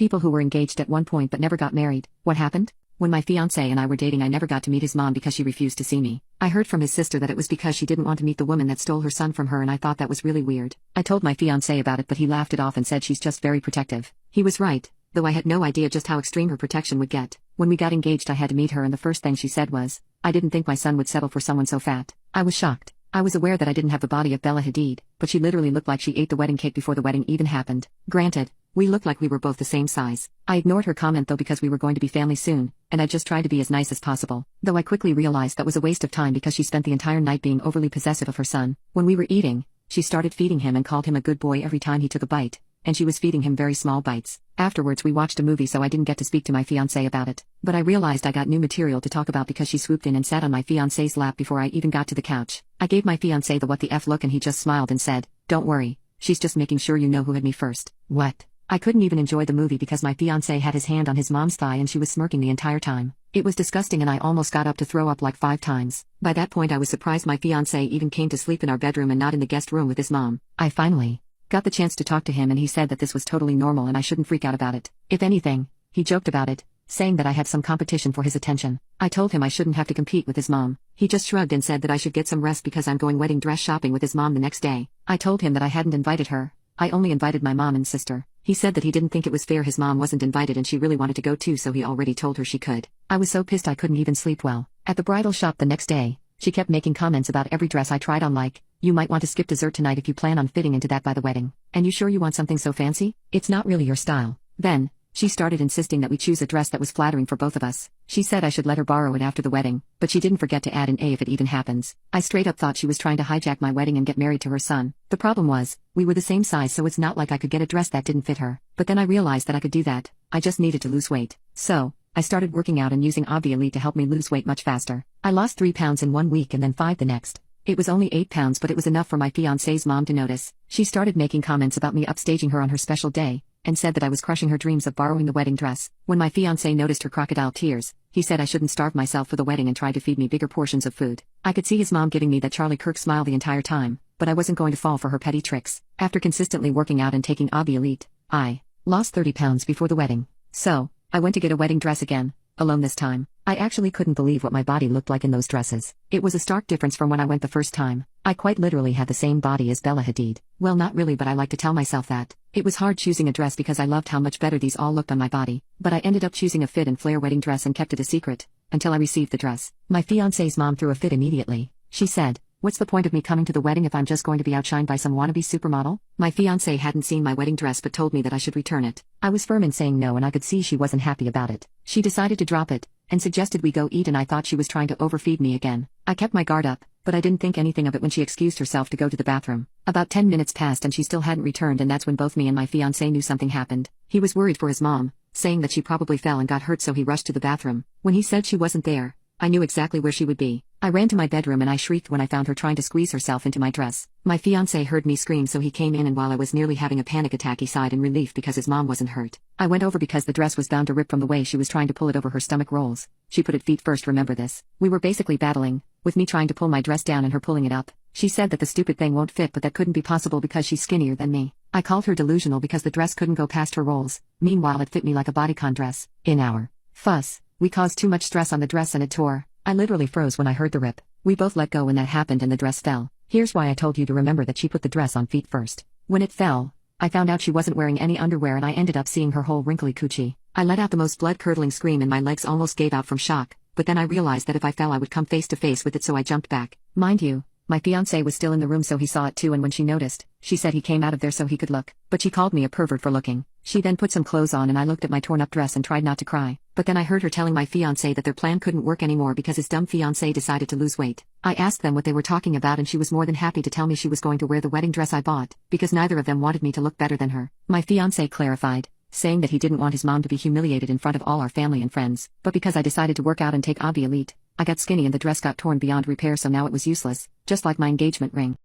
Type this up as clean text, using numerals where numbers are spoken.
people who were engaged at one point but never got married. What happened? When my fiancé and I were dating, I never got to meet his mom because she refused to see me. I heard from his sister that it was because she didn't want to meet the woman that stole her son from her, and I thought that was really weird. I told my fiancé about it, but he laughed it off and said she's just very protective. He was right, though I had no idea just how extreme her protection would get. When we got engaged, I had to meet her, and the first thing she said was, "I didn't think my son would settle for someone so fat." I was shocked. I was aware that I didn't have the body of Bella Hadid, but she literally looked like she ate the wedding cake before the wedding even happened. Granted, we looked like we were both the same size. I ignored her comment though because we were going to be family soon, and I just tried to be as nice as possible. Though I quickly realized that was a waste of time because she spent the entire night being overly possessive of her son. When we were eating, she started feeding him and called him a good boy every time he took a bite, and she was feeding him very small bites. Afterwards we watched a movie, so I didn't get to speak to my fiancé about it. But I realized I got new material to talk about because she swooped in and sat on my fiancé's lap before I even got to the couch. I gave my fiancé the what the F look and he just smiled and said, "Don't worry, she's just making sure you know who had me first." What? I couldn't even enjoy the movie because my fiancé had his hand on his mom's thigh and she was smirking the entire time. It was disgusting and I almost got up to throw up like 5 times. By that point I was surprised my fiancé even came to sleep in our bedroom and not in the guest room with his mom. I finally got the chance to talk to him and he said that this was totally normal and I shouldn't freak out about it. If anything, he joked about it, saying that I had some competition for his attention. I told him I shouldn't have to compete with his mom. He just shrugged and said that I should get some rest because I'm going wedding dress shopping with his mom the next day. I told him that I hadn't invited her. I only invited my mom and sister. He said that he didn't think it was fair his mom wasn't invited and she really wanted to go too, so he already told her she could. I was so pissed I couldn't even sleep well. At the bridal shop the next day, she kept making comments about every dress I tried on, like, "You might want to skip dessert tonight if you plan on fitting into that by the wedding. And you sure you want something so fancy? It's not really your style." Then, she started insisting that we choose a dress that was flattering for both of us. She said I should let her borrow it after the wedding, but she didn't forget to add an A if it even happens. I straight up thought she was trying to hijack my wedding and get married to her son. The problem was, we were the same size, so it's not like I could get a dress that didn't fit her. But then I realized that I could do that. I just needed to lose weight. So, I started working out and using Obvi Elite to help me lose weight much faster. I lost 3 pounds in 1 week and then 5 the next. It was only 8 pounds, but it was enough for my fiancé's mom to notice. She started making comments about me upstaging her on her special day, and said that I was crushing her dreams of borrowing the wedding dress. When my fiancé noticed her crocodile tears, he said I shouldn't starve myself for the wedding and tried to feed me bigger portions of food. I could see his mom giving me that Charlie Kirk smile the entire time, but I wasn't going to fall for her petty tricks. After consistently working out and taking Obvi Elite, I lost 30 pounds before the wedding. So, I went to get a wedding dress again, alone this time. I actually couldn't believe what my body looked like in those dresses. It was a stark difference from when I went the first time. I quite literally had the same body as Bella Hadid. Well, not really, but I like to tell myself that. It was hard choosing a dress because I loved how much better these all looked on my body. But I ended up choosing a fit and flare wedding dress and kept it a secret until I received the dress. My fiancé's mom threw a fit immediately. She said, "What's the point of me coming to the wedding if I'm just going to be outshined by some wannabe supermodel?" My fiancé hadn't seen my wedding dress but told me that I should return it. I was firm in saying no and I could see she wasn't happy about it. She decided to drop it and suggested we go eat, and I thought she was trying to overfeed me again. I kept my guard up, but I didn't think anything of it when she excused herself to go to the bathroom. About 10 minutes passed and she still hadn't returned, and that's when both me and my fiancé knew something happened. He was worried for his mom, saying that she probably fell and got hurt, so he rushed to the bathroom. When he said she wasn't there, I knew exactly where she would be. I ran to my bedroom and I shrieked when I found her trying to squeeze herself into my dress. My fiancé heard me scream, so he came in, and while I was nearly having a panic attack he sighed in relief because his mom wasn't hurt. I went over because the dress was bound to rip from the way she was trying to pull it over her stomach rolls. She put it feet first, remember this. We were basically battling, with me trying to pull my dress down and her pulling it up. She said that the stupid thing won't fit, but that couldn't be possible because she's skinnier than me. I called her delusional because the dress couldn't go past her rolls. Meanwhile it fit me like a bodycon dress. In our fuss, we caused too much stress on the dress and it tore. I literally froze when I heard the rip. We both let go when that happened and the dress fell. Here's why I told you to remember that she put the dress on feet first. When it fell, I found out she wasn't wearing any underwear and I ended up seeing her whole wrinkly coochie. I let out the most blood-curdling scream and my legs almost gave out from shock, but then I realized that if I fell I would come face to face with it, so I jumped back. Mind you, my fiancé was still in the room, so he saw it too, and when she noticed, she said he came out of there so he could look, but she called me a pervert for looking. She then put some clothes on and I looked at my torn-up dress and tried not to cry, but then I heard her telling my fiancé that their plan couldn't work anymore because his dumb fiancé decided to lose weight. I asked them what they were talking about and she was more than happy to tell me she was going to wear the wedding dress I bought, because neither of them wanted me to look better than her. My fiancé clarified, saying that he didn't want his mom to be humiliated in front of all our family and friends, but because I decided to work out and take Obvi Elite, I got skinny and the dress got torn beyond repair, so now it was useless, just like my engagement ring.